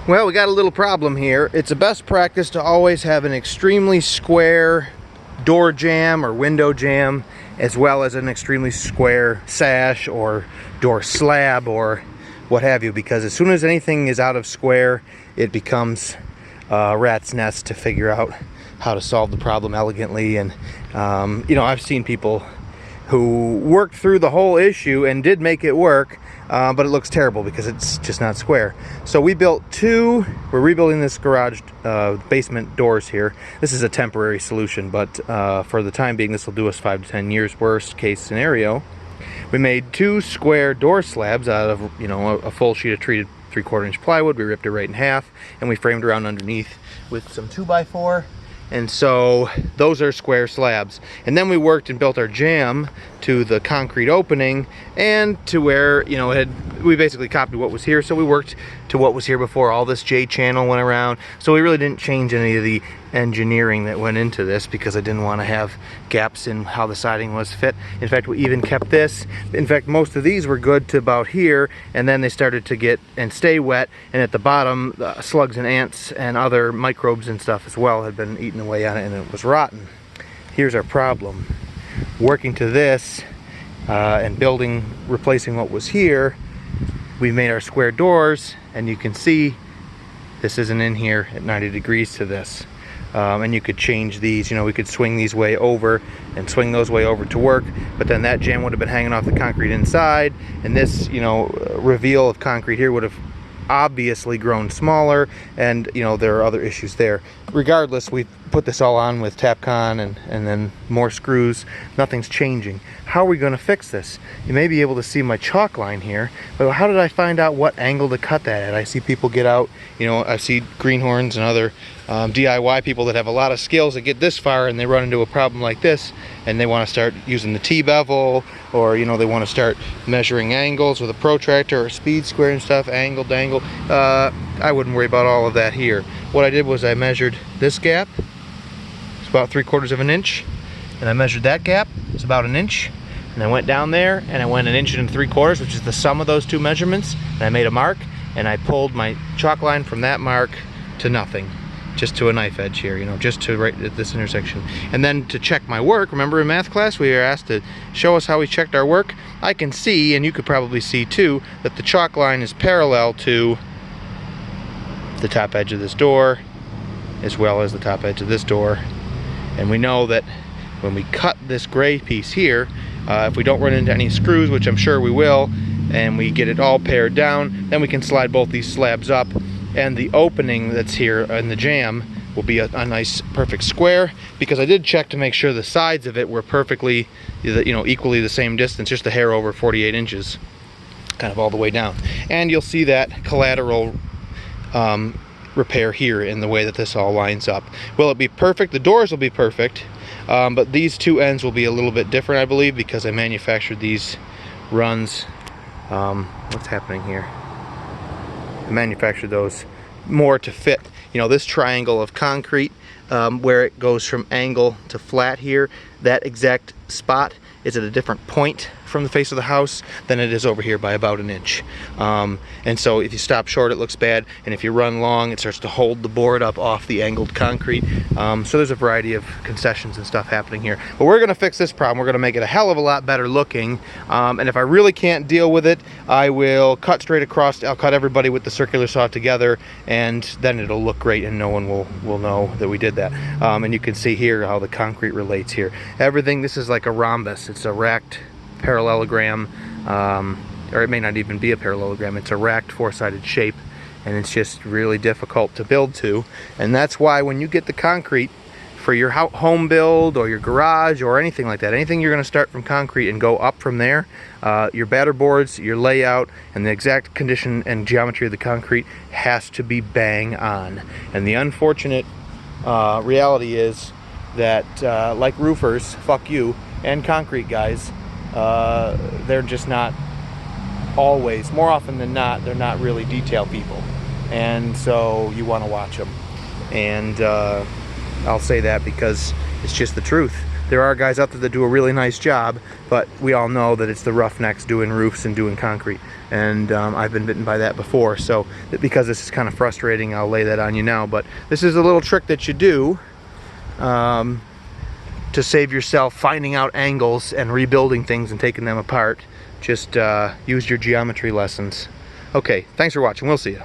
Well, we got a little problem here. It's a best practice to always have an extremely square door jamb or window jamb, as well as an extremely square sash or door slab or what have you, because as soon as anything is out of square, it becomes a rat's nest to figure out how to solve the problem elegantly. And you know, I've seen people who worked through the whole issue and did make it work, but it looks terrible because it's just not square. So we built we're rebuilding this garage basement doors here. This is a temporary solution, but for the time being, this will do us 5 to 10 years worst case scenario. We made 2 square door slabs out of, you know, a full sheet of treated 3/4 inch plywood. We ripped it right in half and we framed around underneath with some 2x4. And so those are square slabs. And then we worked and built our jamb to the concrete opening and to where, you know, we basically copied what was here. So we worked to what was here before. All this J channel went around. So we really didn't change any of the engineering that went into this because I didn't want to have gaps in how the siding was fit. In fact, we even kept this. In fact, most of these were good to about here, and then they started to get and stay wet, and at the bottom, slugs and ants and other microbes and stuff as well had been eating away on it, and it was rotten. Here's our problem. Working to this and replacing what was here, we made our square doors, and you can see this isn't in here at 90 degrees to this. And you could change these, you know, we could swing these way over and swing those way over to work, but then that jamb would have been hanging off the concrete inside, and this, you know, reveal of concrete here would have obviously grown smaller, and you know, there are other issues there. Regardless, we put this all on with Tapcon and then more screws. Nothing's changing. How are we going to fix this? You may be able to see my chalk line here, but how did I find out what angle to cut that at? I see people get out, you know, I see greenhorns and other DIY people that have a lot of skills that get this far and they run into a problem like this, and they want to start using the T-bevel, or you know, they want to start measuring angles with a protractor or speed square and stuff, angle to angle. I wouldn't worry about all of that here. What I did was I measured this gap, it's about 3/4 of an inch, and I measured that gap, it's about 1 inch, and I went down there and I went 1 3/4 inches, which is the sum of those 2 measurements, and I made a mark, and I pulled my chalk line from that mark to nothing, just to a knife edge here, you know, just to right at this intersection. And then to check my work, remember in math class we were asked to show us how we checked our work? I can see, and you could probably see too, that the chalk line is parallel to the top edge of this door as well as the top edge of this door. And we know that when we cut this gray piece here, if we don't run into any screws, which I'm sure we will, and we get it all pared down, then we can slide both these slabs up, and the opening that's here in the jamb will be a nice perfect square, because I did check to make sure the sides of it were perfectly, you know, equally the same distance, just a hair over 48 inches, kind of all the way down. And you'll see that collateral repair here in the way that this all lines up. Will it be perfect? The doors will be perfect, but these 2 ends will be a little bit different, I believe, because I manufactured these runs. What's happening here? I manufactured those more to fit, you know, this triangle of concrete, where it goes from angle to flat here. That exact spot is at a different point from the face of the house than it is over here by about 1 inch. And so if you stop short, it looks bad, and if you run long, it starts to hold the board up off the angled concrete. So there's a variety of concessions and stuff happening here. But we're gonna fix this problem. We're gonna make it a hell of a lot better looking. And if I really can't deal with it, I will cut straight across. I'll cut everybody with the circular saw together, and then it'll look great and no one will know that we did that. And you can see here how the concrete relates here. Everything, this is like a rhombus. It's a racked parallelogram, or it may not even be a parallelogram. It's a racked 4-sided shape, and it's just really difficult to build to. And that's why when you get the concrete for your home build or your garage or anything like that, anything you're going to start from concrete and go up from there, your batter boards, your layout, and the exact condition and geometry of the concrete has to be bang on. And the unfortunate reality is that like roofers, fuck you, and concrete guys, they're just not always, more often than not, they're not really detail people, and so you want to watch them. And I'll say that because it's just the truth. There are guys out there that do a really nice job, but we all know that it's the roughnecks doing roofs and doing concrete. And I've been bitten by that before, so because this is kind of frustrating, I'll lay that on you now. But this is a little trick that you do to save yourself finding out angles and rebuilding things and taking them apart. Just use your geometry lessons. Okay, thanks for watching. We'll see you.